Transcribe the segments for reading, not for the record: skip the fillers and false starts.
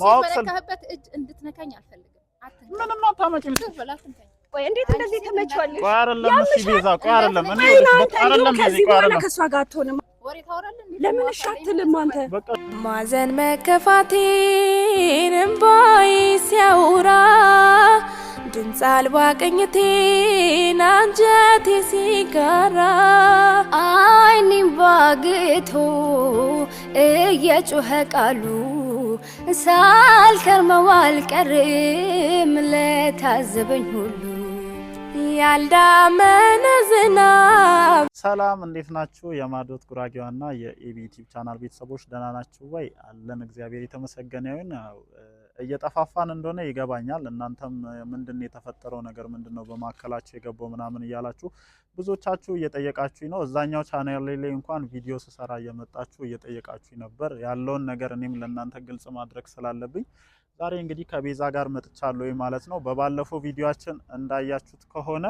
ማወቅ ስለከበት እጅ እንድትነካኝ አልፈልግም ምንም አታመጪም ወይ እንዴት እንደዚህ ተመቸዋለሽ አይደለም እሺ ቤዛ ቆይ አይደለም እኔ አይደለም ቤዛ ቆይ አይደለም ከሷ ጋር አትሆንም ወሬ ታወራለህ እንዴ ለምን ሻትልም አንተ ማዘን መከፋቴን እምባይ ሲያወራ ድምፅ አልባ ቅኝቴን አንጀቴ ሲጋራ አይኔም ባግቶ እየጮኸ ቃሉ ሳልከርመው አልቀርም ለታዘበኝ ሁሉ ያልዳመነ ዝናብ። ሰላም እንዴት ናችሁ? የማዶት ጉራጌዋና የኢቢቲቪ ቻናል ቤተሰቦች ደህና ናችሁ ወይ? አለን እግዚአብሔር የተመሰገነ ይሁን። እየጠፋፋን እንደሆነ ይገባኛል። እናንተም ምንድነው የተፈጠረው ነገር ምንድነው በማከላችሁ የገባው ምናምን እያላችሁ ብዙዎቻችሁ እየጠየቃችሁኝ ነው። እዛኛው ቻናል ላይ እንኳን ቪዲዮ ስሰራ እየመጣችሁ እየጠየቃችሁኝ ነበር። ያለውን ነገር እኔም ለእናንተ ግልጽ ማድረግ ስላለብኝ ዛሬ እንግዲህ ከቤዛ ጋር መጥቻለሁ ማለት ነው። በባለፈው ቪዲዮአችን እንዳያችሁት ከሆነ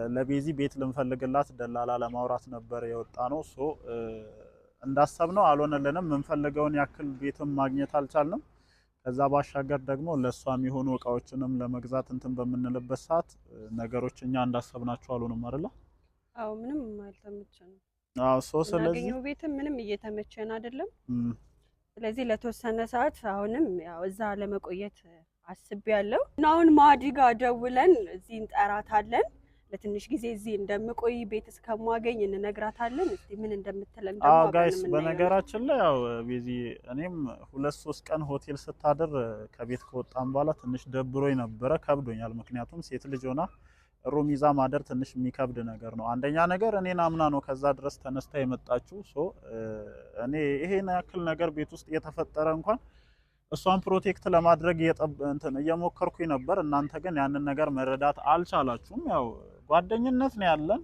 ለቤዚ ቤት ልንፈልግላት ደላላ ለማውራት ነበር የወጣ ነው። እንዳሰብነው አልሆነልንም። የምንፈልገውን ያክል ቤትም ማግኘት አልቻልንም። ከዛ ባሻገር ደግሞ ለሷም የሆኑ እቃዎችንም ለመግዛት እንትን በምንልበት ሰዓት ነገሮች እኛ እንዳሰብናቸው አልሆኑም አይደል? አዎ ምንም አልተመቸንም። ስለዚህ ቤትም ምንም እየተመቸን አይደለም። ስለዚህ ለተወሰነ ሰዓት አሁንም ያው እዛ ለመቆየት አስቤያለሁ። አሁን ማዲጋ ደውለን እዚህ እንጠራታለን። ለትንሽ ጊዜ እዚህ እንደምቆይ ቤት እስከማገኝ እንነግራታለን። እስቲ ምን እንደምትለን ደግሞ ጋይስ በነገራችን ላይ ያው ቤዚ እኔም 2-3 ቀን ሆቴል ስታደር ከቤት ከወጣን በኋላ ትንሽ ደብሮኝ ነበረ፣ ከብዶኛል። ምክንያቱም ሴት ልጅ ሆና ሩም ይዛ ማደር ትንሽ የሚከብድ ነገር ነው። አንደኛ ነገር እኔን አምና ነው ከዛ ድረስ ተነስታ የመጣችው። እኔ ይሄን ያክል ነገር ቤት ውስጥ እየተፈጠረ እንኳን እሷን ፕሮቴክት ለማድረግ እየሞከርኩኝ ነበር። እናንተ ግን ያንን ነገር መረዳት አልቻላችሁም። ያው ጓደኝነት ነው ያለን።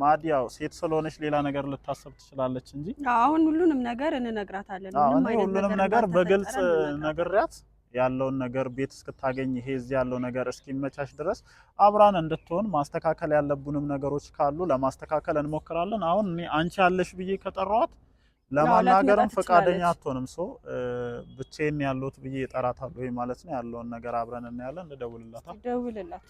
ማዲያው ሴት ስለሆነች ሌላ ነገር ልታሰብ ትችላለች እንጂ አሁን ሁሉንም ነገር እንነግራታለን። ሁሉንም ነገር በግልጽ ነግሬያት ያለውን ነገር ቤት እስክታገኝ ይሄ እዚህ ያለው ነገር እስኪመቻች ድረስ አብራን እንድትሆን ማስተካከል ያለብንም ነገሮች ካሉ ለማስተካከል እንሞክራለን። አሁን እኔ አንቺ ያለሽ ብዬ ከጠራኋት ለማናገርም ፈቃደኛ አትሆንም። ብቻዬን ያለሁት ብዬ እጠራታለሁ ማለት ነው። ያለውን ነገር አብረን እናያለን። ደውልላት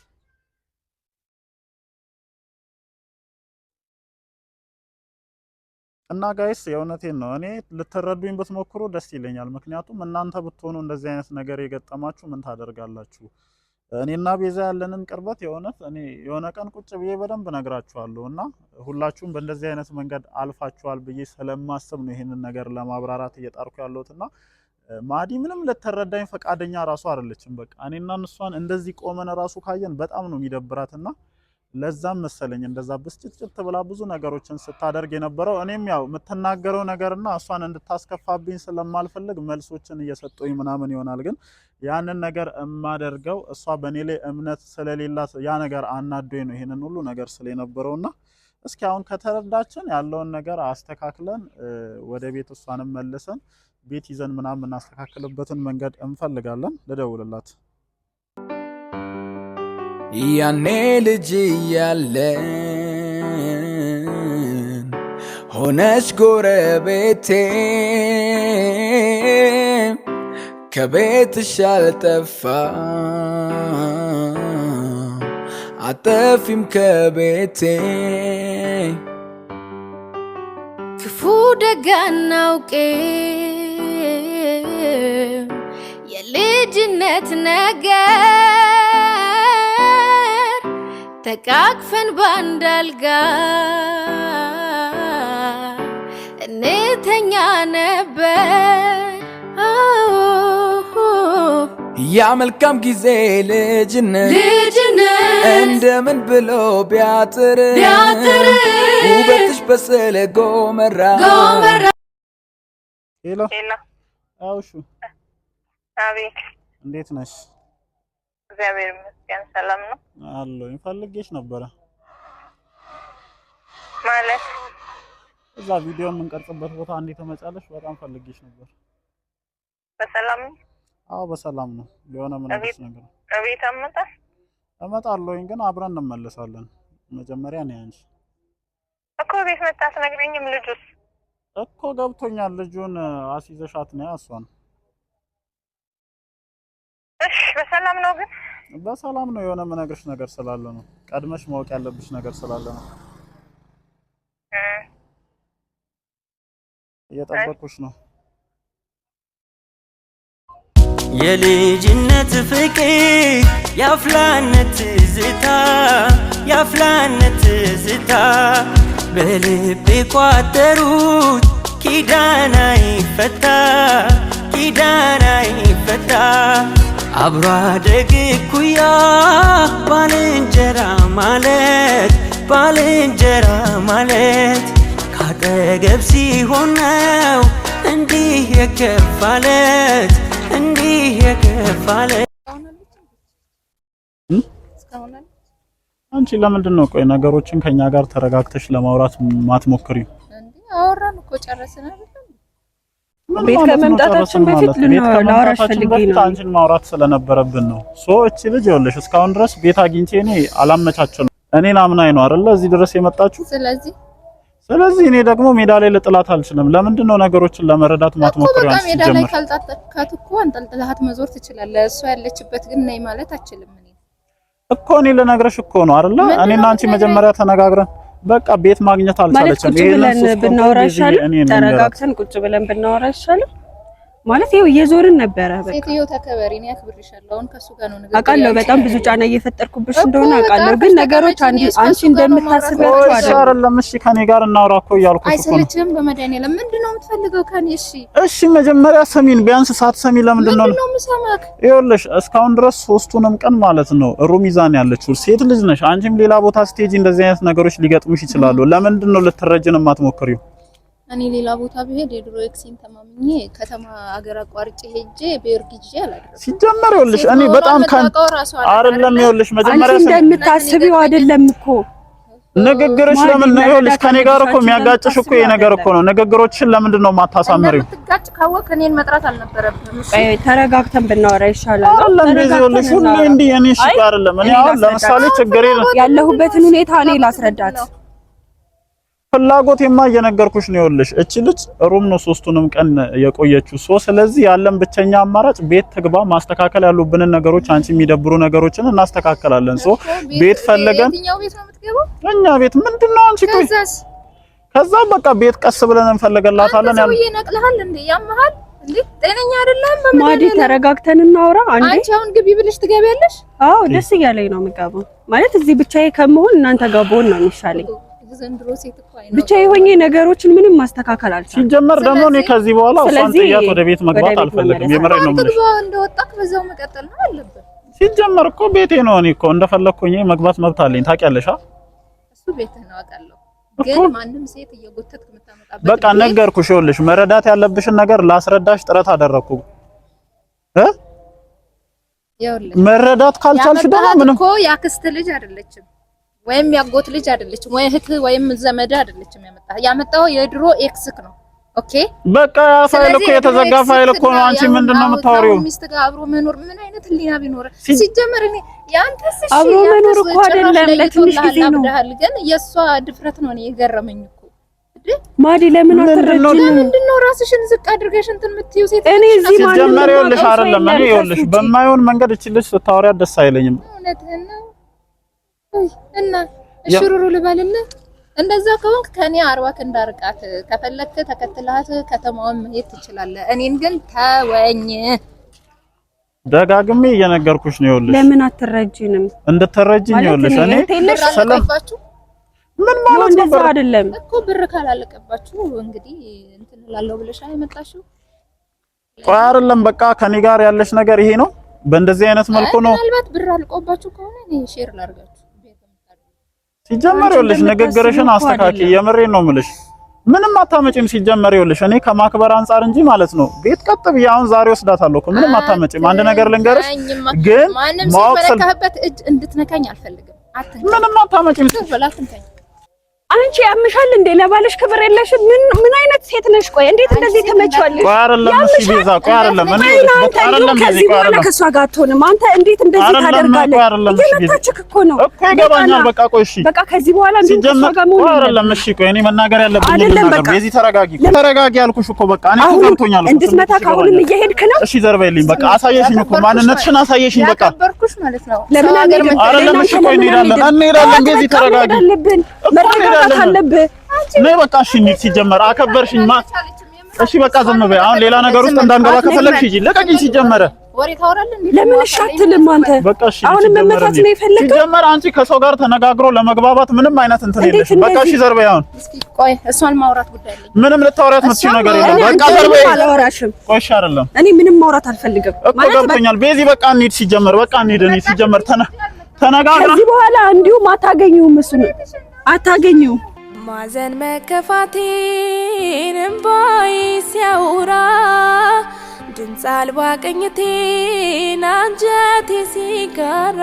እና ጋይስ የእውነቴን ነው። እኔ ልትረዱኝ ብትሞክሩ ደስ ይለኛል። ምክንያቱም እናንተ ብትሆኑ እንደዚህ አይነት ነገር የገጠማችሁ ምን ታደርጋላችሁ? እኔና ቤዛ ያለንን ቅርበት የእውነት እኔ የሆነ ቀን ቁጭ ብዬ በደንብ ነግራችኋለሁ እና ሁላችሁም በእንደዚህ አይነት መንገድ አልፋችኋል ብዬ ስለማስብ ነው ይሄንን ነገር ለማብራራት እየጣርኩ ያለሁትና ማዲ ምንም ልትረዳኝ ፈቃደኛ ራሱ አይደለችም። በቃ እኔና እሷን እንደዚህ ቆመን ራሱ ካየን በጣም ነው የሚደብራትና ለዛም መሰለኝ እንደዛ ብስጭጭት ብላ ብዙ ነገሮችን ስታደርግ የነበረው። እኔም ያው የምትናገረው ነገርና እሷን እንድታስከፋብኝ ስለማልፈልግ መልሶችን እየሰጠኝ ምናምን ይሆናል። ግን ያንን ነገር እማደርገው እሷ በኔ ላይ እምነት ስለሌላት ያ ነገር አናዶኝ ነው ይሄንን ሁሉ ነገር ስለነበረውና እስኪ አሁን ከተረዳችን ያለውን ነገር አስተካክለን ወደ ቤት እሷንም መልሰን ቤት ይዘን ምናምን እናስተካክልበትን መንገድ እንፈልጋለን። ልደውልላት። ያኔ ልጅ ያለን ሆነች ጎረቤቴ ከቤትሽ አልጠፋ አጠፊም ከቤቴ ክፉ ደግ አናውቄ የልጅነት ነገር ተቃቅፈን ባንድ አልጋ እንተኛ ነበር። ያ መልካም ጊዜ ልጅነት እንደምን ብሎ ቢያጥር ውበትሽ በስለ ጎመራ። ሄሎ አውሹ አቤት እንዴት ነሽ? እግዚአብሔር ይመስገን ሰላም ነው አለኝ። ፈልጌሽ ነበረ ማለት እዛ ቪዲዮ የምንቀርጽበት ቦታ እንዴት ተመጫለሽ? በጣም ፈልጌሽ ነበር። በሰላም ነው? አዎ በሰላም ነው። የሆነ ምን አዲስ ነገር እቤት እመጣለሁኝ ግን አብረን እንመለሳለን። መጀመሪያ ነው አንቺ እኮ ቤት መጣስ ነግረኝም ልጁስ እኮ ገብቶኛል። ልጁን አስይዘሻት ነው እሷን በሰላም ነው ግን? በሰላም ነው። የሆነ የምነግርሽ ነገር ስላለ ነው። ቀድመሽ ማወቅ ያለብሽ ነገር ስላለ ነው። እየጠበቅኩሽ ነው። የልጅነት ፍቅር ያፍላነት ዝታ በልቤ ቋጠሩት ኪዳና ይፈታ አብሮ አደግ ኩያ ባልንጀራ ማለት ካጠገብ ሲሆን ነው እንዲህ የከፋለት አንቺ ለምንድን ነው ቆይ ነገሮችን ከኛ ጋር ተረጋግተሽ ለማውራት ማትሞክሪው? እንዴ አወራን እኮ ጨረስን አይደል? ቤት ከመምጣታችን በፊት ላወራሽ ፈልጌ ነው። አንቺን ማውራት ስለነበረብን ነው። እቺ ልጅ ይኸውልሽ እስካሁን ድረስ ቤት አግኝቼ እኔ አላመቻቸም። እኔን አምናኝ ነው አይደል እዚህ ድረስ የመጣችሁ? ስለዚህ እኔ ደግሞ ሜዳ ላይ ልጥላት አልችልም። ለምንድን ነው ነገሮችን ለመረዳት ማትሞክሪው? አንቺ ሜዳ ላይ ካልጣጣካት እኮ አንጠልጥላት መዞር ትችላለህ። እሷ ያለችበት ግን ነይ ማለት አችልም እኮ እኔ ልነግርሽ እኮ ነው አይደል? እኔና አንቺ መጀመሪያ ተነጋግረን በቃ ቤት ማግኘት አልቻለችም። ይሄንን ብናወራ ይሻላል። ተረጋግተን ቁጭ ብለን ብናወራ ይሻላል። ማለት ይሄው እየዞርን ነበረ። በቃ ሴትዮ ተከበሪ፣ እኔ አክብርሻለሁ። አሁን ከሱ ጋር ነው ነገር አውቃለሁ። በጣም ብዙ ጫና እየፈጠርኩብሽ እንደሆነ አውቃለሁ። ግን ነገሮች አንቺ እንደምታስቢያቸው አይደለም። እሺ ከኔ ጋር እናውራ እኮ እያልኩሽ እኮ ነው። አይሰለችም? በመድኃኒዓለም ምንድን ነው የምትፈልገው ከኔ? እሺ መጀመሪያ ሰሚን፣ ቢያንስ ሳትሰሚ ለምንድን ነው የምሰማክ? ይኸውልሽ እስካሁን ድረስ ሶስቱንም ቀን ማለት ነው ሩም ይዛን ያለችው ሴት ልጅ ነሽ። አንቺም ሌላ ቦታ ስቴጅ እንደዚህ አይነት ነገሮች ሊገጥሙሽ ይችላሉ። ለምንድን ነው ልትረጅን የማትሞክሪው? እኔ ሌላ ቦታ ብሄድ የድሮ ኤክሲን ተማምኜ ከተማ አገር አቋርጬ ሄጄ በእርግጄ አላደረኩም። ሲጀመር ይኸውልሽ እኔ በጣም አይደለም ይኸውልሽ መጀመሪያ እንደምታስቢው አይደለም እኮ ንግግርሽ። ለምን ነው ይኸውልሽ ከኔ ጋር እኮ የሚያጋጭሽ እኮ ይሄ ነገር እኮ ነው። ንግግሮችን ለምንድን ነው የማታሳምሪው? ትጋጭ ካወቅ እኔን መጥራት አልነበረብህም። እሺ ተረጋግተን ብናወራ ይሻላል። ይኸውልሽ ሁሌ እንዲህ እኔ እሺ አይደለም። እኔ አሁን ለምሳሌ ችግር ያለሁበትን ሁኔታ እኔ ላስረዳት ፍላጎቴማ እየነገርኩሽ ነው። ይኸውልሽ እቺ ልጅ ሩም ነው ሶስቱንም ቀን የቆየችው። ስለዚህ ያለን ብቸኛ አማራጭ ቤት ትግባ። ማስተካከል ያሉብንን ነገሮች አንቺ የሚደብሩ ነገሮችን እናስተካከላለን። ቤት ፈለገን የትኛው ቤት ነው የምትገባው? እኛ ቤት ምንድነው አንቺ ቆይ ከዛ በቃ ቤት ቀስ ብለን እንፈልገላታለን። ያው ይነቅልሃል እንዴ? ያመሃል እንዴ? ጤነኛ አይደለም። ማዲ ተረጋግተን እናውራ። አንቺ አሁን ግቢ ብለሽ ትገቢያለሽ? አዎ ደስ እያለኝ ነው የምገባው። ማለት እዚህ ብቻዬ ከመሆን እናንተ ጋር ብሆን ነው የሚሻለኝ። ዘንድሮ ሴት እኮ አይነ ብቻ የሆኜ ነገሮችን ምንም ማስተካከል አልቻልኩም። ሲጀመር ደግሞ እኔ ከዚህ በኋላ እሷን ጥያት ወደ ቤት መግባት አልፈልግም። የምሬን ነው የምልሽ። እንደወጣክ በዛው መቀጠል ነው አለበት። ሲጀመር እኮ ቤቴ ነው። እኔ እኮ እንደፈለኩኝ መግባት መብት አለኝ። ታውቂያለሽ? እሱ ቤትህ ነው አውቃለሁ። ግን ማንም ሴት እየጎተትክ የምታመጣበት በቃ ነገርኩሽ። ይኸውልሽ መረዳት ያለብሽን ነገር ላስረዳሽ ጥረት አደረኩ። መረዳት ካልቻልሽ ደግሞ ምንም እኮ ያክስት ልጅ አይደለችም ወይም ያጎት ልጅ አይደለችም ወይ እህት ወይም ዘመድ አይደለችም። ያመጣው የድሮ ኤክስክ ነው። ኦኬ በቃ ፋይል እኮ የተዘጋ ፋይል እኮ ነው። አንቺ ምንድነው የምታወሪው? ሚስት ጋር አብሮ መኖር ምን አይነት ህሊና ቢኖር ሲጀመር እኔ ያንተስ እሺ አብሮ መኖር እኮ አይደለም ለትንሽ ጊዜ ነው። ግን የሷ ድፍረት ነው እኔ የገረመኝ እኮ ማዲ ለምን አትረጂም? ምንድነው ራስሽን ዝቅ አድርገሽ እንትን የምትይው ሴት? እኔ እዚህ ማለት ነው ሲጀመር ይኸውልሽ አይደለም እኔ ይኸውልሽ በማይሆን መንገድ እቺ ልጅ ስታወሪያት ደስ አይለኝም። እውነትህን ነው እና እሽሩሩ ልበልልህ። እንደዛ ከሆንክ ከኔ 40 ክንድ ርቀት ከፈለክ ተከትለሃት ከተማውን መሄድ ትችላለህ። እኔን ግን ተወኝ። ደጋግሜ እየነገርኩሽ ነው። ይኸውልሽ ለምን አትረጂንም? እንድትረጂኝ ይኸውልሽ እኔ ሰለባችሁ ምን ማለት ነው? ብር አይደለም እኮ ብር ካላለቀባችሁ እንግዲህ እንትን እላለሁ ብለሽ አይመጣሽው። ቆይ አይደለም በቃ ከኔ ጋር ያለሽ ነገር ይሄ ነው። በእንደዚህ አይነት መልኩ ነው። ምናልባት ብር አልቆባችሁ ከሆነ እኔ ሼር ላድርጋችሁ። ሲጀመር ይኸውልሽ ንግግርሽን አስተካኪ። የምሬን ነው የምልሽ። ምንም አታመጪም። ሲጀመር ይኸውልሽ እኔ ከማክበር አንፃር እንጂ ማለት ነው ቤት ቀጥ ብዬ አሁን ዛሬ ወስዳታለሁ እኮ ምንም አታመጪም። አንድ ነገር ልንገርሽ ግን ማንም ሲመለካበት እጅ እንድትነካኝ አልፈልግም። ምንም አታመጪም። አንቺ ያምሻል እንዴ? ለባለሽ ክብር የለሽም? ምን አይነት ሴት ነሽ? ቆይ እንዴት እንደዚህ ተመቻለሽ? ቆይ አይደለም እሺ ቤዛ ቆይ አይደለም እኔ አይደለም ከዚህ በኋላ ከሷ ጋር አትሆንም። አንተ እንዴት እንደዚህ ታደርጋለህ? እየመታችክ እኮ ነው እኮ ይገባኛል። በቃ ቆይ እሺ በቃ ከዚህ በኋላ እንዴት ከሷ ጋር መሆን አይደለም። እሺ ቆይ እኔ መናገር ያለብኝ ነገር ቤዚ ተረጋጊ አልኩሽ እኮ በቃ እኔ እኮ ገብቶኛል እኮ እንድትመታ ካሁንም እየሄድክ ነው። እሺ ዘርበይልኝ በቃ አሳየሽኝ እኮ ማንነትሽን አሳየሽኝ በቃ ያከበርኩሽ ማለት ነው። ለምን አይደለም እሺ ቆይ እንሄዳለን ቤዚ ተረጋጊ መረጋጋት አለብህ። ነይ በቃ እሺ እንሂድ ሲጀመር አከበርሽኝ እሺ በቃ ዝም በይ አሁን ሌላ ነገር ውስጥ እንዳንገባ ከፈለግሽ ሂጂ ለቀቂኝ ሲጀመር ወሬ ታወራለህ እንዴ? ለምን እሺ አትልም አንተ? በቃ እሺ አሁን መመታት ነው የፈለከው? ሲጀመር አንቺ ከሰው ጋር ተነጋግሮ ለመግባባት ምንም አይነት እንትን የለሽም። በቃ እሺ ዘርበይ አሁን እስኪ ቆይ እሷን ማውራት ጉዳይ አለኝ። ምንም ልታወሪያት የምትችይው ነገር የለም። በቃ ዘርበይ አላወራሽም። ቆይ እሺ አይደለም እኔ ምንም ማውራት አልፈልግም ማለት ገብቶኛል። ቤዚ በቃ እንሂድ ሲጀመር በቃ እንሂድ እኔ ሲጀመር ተነጋግራ ከዚህ በኋላ እንዲሁም አታገኙም እሱን አታገኙም። ማዘን መከፋቴን እምባዬ ሲያወራ ድምፅ አልባ ቅኝቴን አንጀቴ ሲጋራ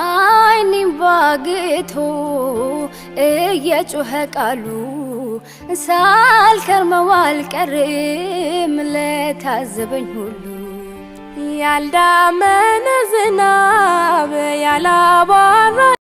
አይኔም ባግቶ እየጮኸ ቃሉ ሳልከርመው አልቀርም ለታዘበኝ ሁሉ ያልዳመነ ዝናብ ያላባ